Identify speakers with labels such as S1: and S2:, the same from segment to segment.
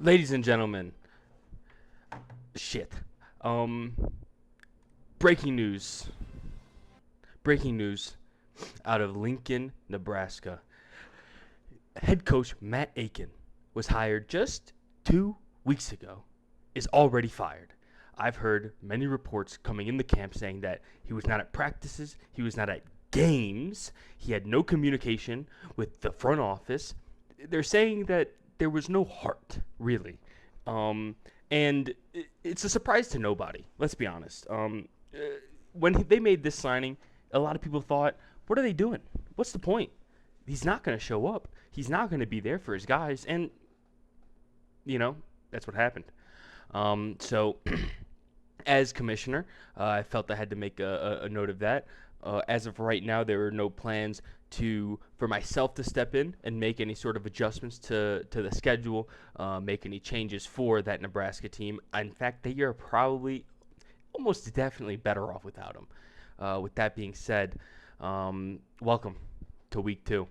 S1: Ladies and gentlemen, shit. Um, breaking news. Breaking news out of Lincoln, Nebraska. Head coach Matt Aiken was hired just 2 weeks ago, is already fired. I've heard many reports coming in the camp saying that he was not at practices, he was not at games, he had no communication with the front office. They're saying that there was no heart, really. Um, and it's a surprise to nobody, let's be honest. When they made this signing, a lot of people thought, what are they doing? What's the point? He's not going to show up. He's not going to be there for his guys. And, you know, that's what happened. So, as commissioner, I felt I had to make a note of that. As of right now, there are no plans for myself to step in and make any sort of adjustments to the schedule, make any changes for that Nebraska team. In fact, they are probably almost definitely better off without him. With that being said, welcome to week 2.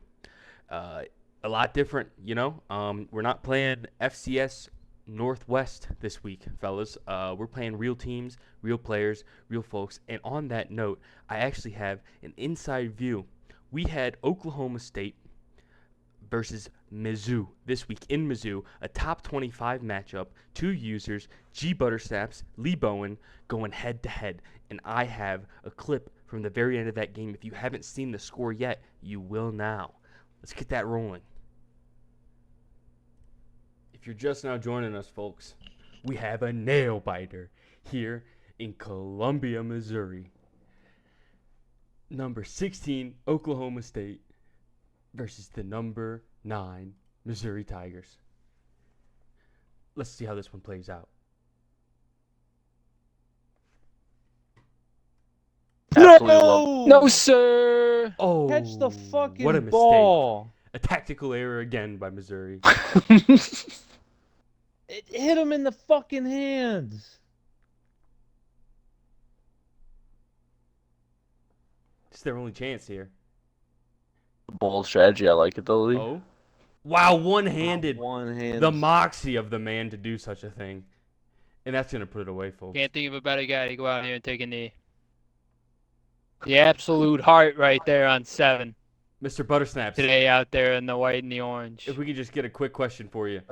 S1: A lot different, we're not playing FCS Northwest this week, fellas. We're playing real teams, real players, real folks. And on that note, I actually have an inside view. We had Oklahoma State versus Mizzou this week in Mizzou, a top 25 matchup. Two users, G. Buttersnaps, Lee Bowen, going head to head. And I have a clip from the very end of that game. If you haven't seen the score yet, you will now. Let's get that rolling. If you're just now joining us, folks, we have a nail biter here in Columbia, Missouri. Number 16, Oklahoma State versus the number 9 Missouri Tigers. Let's see how this one plays out.
S2: Absolutely
S3: No, sir.
S1: Oh,
S3: Catch the fucking
S1: what a mistake.
S3: ball.
S1: A tactical error again by Missouri.
S3: It hit him in the fucking hands.
S1: It's their only chance here.
S2: bold strategy. I like it though, Lee.
S1: Oh. Wow, one-handed.
S3: One hand.
S1: The moxie of the man to do such a thing. And that's going to put it away, folks.
S4: Can't think of a better guy to go out here and take a knee. The absolute heart right there on 7
S1: Mr. Buttersnaps.
S4: today out there in the white and the orange.
S1: If we could just get a quick question for you.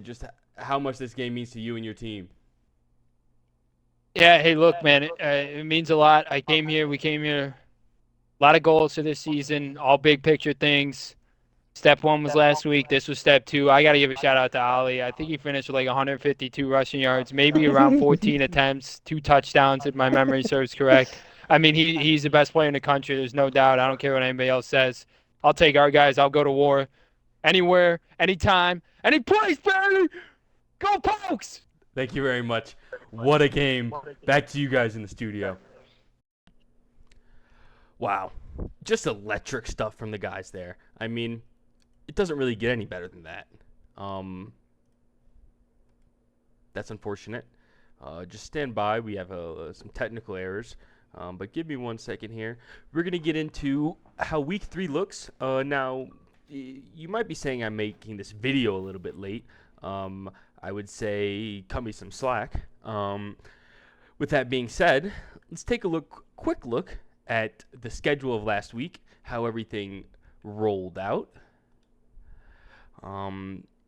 S1: Just how much this game means to you and your team.
S4: Yeah, hey, look, man, it means a lot. We came here, a lot of goals for this season, all big picture things. Step 1 was last week. This was step 2. I got to give a shout out to Ali. I think he finished with like 152 rushing yards, maybe around 14 attempts, 2 touchdowns, if my memory serves correct. I mean, he's the best player in the country. There's no doubt. I don't care what anybody else says. I'll take our guys. I'll go to war anywhere, anytime, any place, baby. Go Pokes!
S1: Thank you very much. What a game. Back to you guys in the studio. Wow. Just electric stuff from the guys there. I mean, it doesn't really get any better than that. That's unfortunate. Just stand by. We have some technical errors. But give me 1 second here. We're going to get into how week 3 looks. Now, you might be saying I'm making this video a little bit late. I would say cut me some slack. With that being said, let's take a quick look at the schedule of last week, how everything rolled out.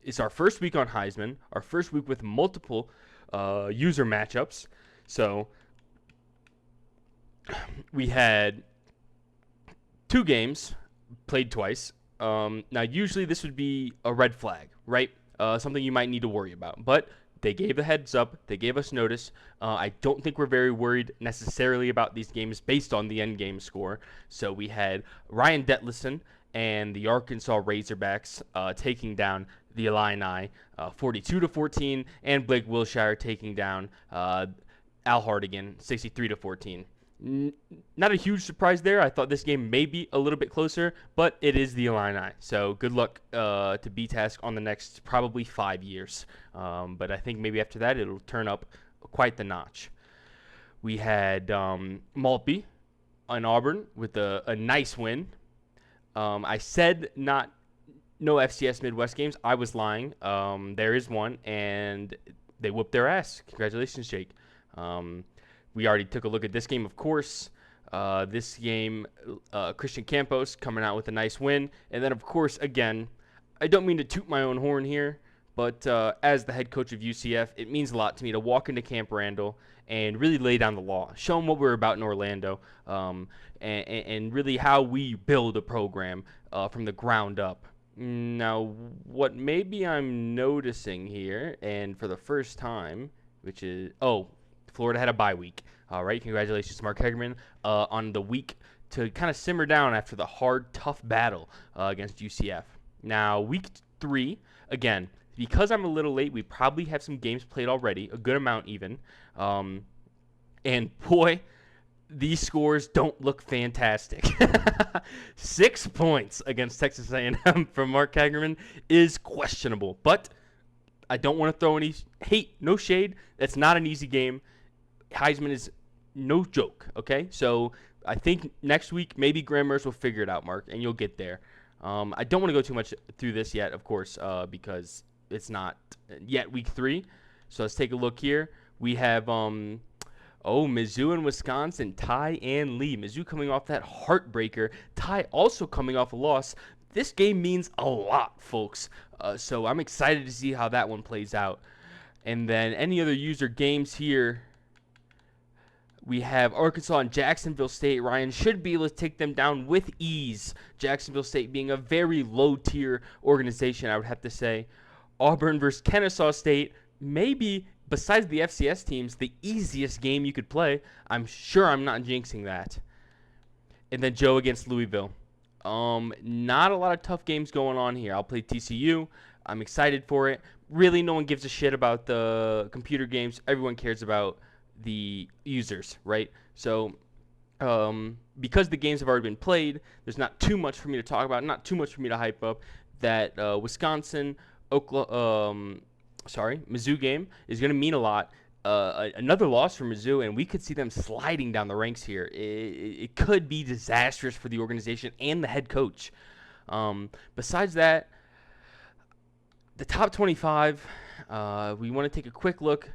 S1: It's our first week on Heisman, our first week with multiple user matchups. So we had 2 games played twice. Now, usually this would be a red flag, right? Something you might need to worry about. But they gave a heads up. They gave us notice. I don't think we're very worried necessarily about these games based on the end game score. So we had Ryan Detlefson and the Arkansas Razorbacks taking down the Illini 42-14, and Blake Wilshire taking down Al Hardigan 63-14. Not a huge surprise there. I thought this game may be a little bit closer, but it is the Illini. So good luck to B-Task on the next probably 5 years. But I think maybe after that it'll turn up quite the notch. We had Maltby in Auburn with a nice win. I said not no FCS Midwest games. I was lying. There is one, and they whooped their ass. Congratulations, Jake. We already took a look at this game, of course. This game, Christian Campos coming out with a nice win. And then, of course, again, I don't mean to toot my own horn here, but as the head coach of UCF, it means a lot to me to walk into Camp Randall and really lay down the law, show them what we're about in Orlando, and really how we build a program from the ground up. Now, what maybe I'm noticing here, and for the first time, which is, Florida had a bye week. All right, congratulations, Mark Hegerman, on the week to kind of simmer down after the hard, tough battle against UCF. Now, week 3, again, because I'm a little late, we probably have some games played already, a good amount even. And boy, these scores don't look fantastic. 6 points against Texas A&M from Mark Hagerman is questionable. But I don't want to throw any hate, no shade. That's not an easy game. Heisman is no joke, okay? So I think next week maybe Graham Mertz will figure it out, Mark, and you'll get there. I don't want to go too much through this yet, of course, because it's not yet week 3. So let's take a look here. We have Mizzou and Wisconsin, Ty and Lee. Mizzou coming off that heartbreaker. Ty also coming off a loss. This game means a lot, folks. So I'm excited to see how that one plays out. And then any other user games here. We have Arkansas and Jacksonville State. Ryan should be able to take them down with ease. Jacksonville State being a very low-tier organization, I would have to say. Auburn versus Kennesaw State, maybe, besides the FCS teams, the easiest game you could play. I'm sure I'm not jinxing that. And then Joe against Louisville. Not a lot of tough games going on here. I'll play TCU. I'm excited for it. Really, no one gives a shit about the computer games. Everyone cares about the users, right? So because the games have already been played, there's not too much for me to talk about, not too much for me to hype up. That Mizzou game is going to mean a lot. Another loss for Mizzou, and we could see them sliding down the ranks here. It could be disastrous for the organization and the head coach. Besides that, the top 25, we want to take a quick look.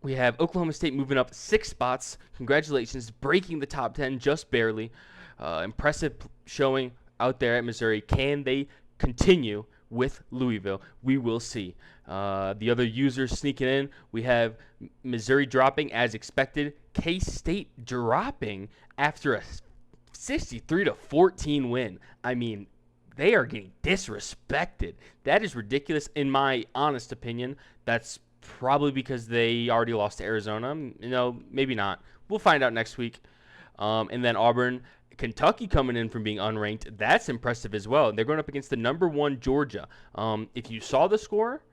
S1: We have Oklahoma State moving up 6 spots. Congratulations, breaking the top 10 just barely. Impressive showing out there at Missouri. Can they continue with Louisville? We will see. The other users sneaking in, we have Missouri dropping as expected. K-State dropping after a 63-14 win. I mean, they are getting disrespected. That is ridiculous in my honest opinion. That's probably because they already lost to Arizona. Maybe not. We'll find out next week. And then Auburn, Kentucky coming in from being unranked. That's impressive as well. They're going up against the number 1 Georgia. If you saw the score,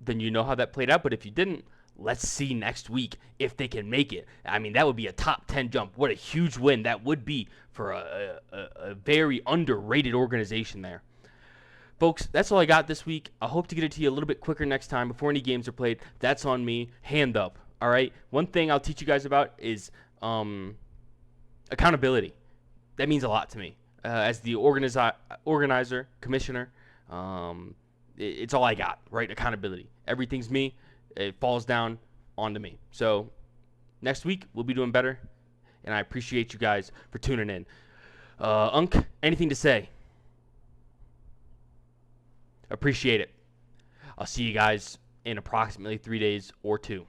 S1: then you know how that played out. But if you didn't, let's see next week if they can make it. I mean, that would be a top 10 jump. What a huge win that would be for a very underrated organization there. Folks, that's all I got this week. I hope to get it to you a little bit quicker next time before any games are played. That's on me. Hand up. All right? One thing I'll teach you guys about is accountability. That means a lot to me. As the organizer, commissioner, it's all I got, right? Accountability. Everything's me. It falls down onto me. So next week, we'll be doing better. And I appreciate you guys for tuning in. Unc, anything to say? Appreciate it. I'll see you guys in approximately 3 days or 2.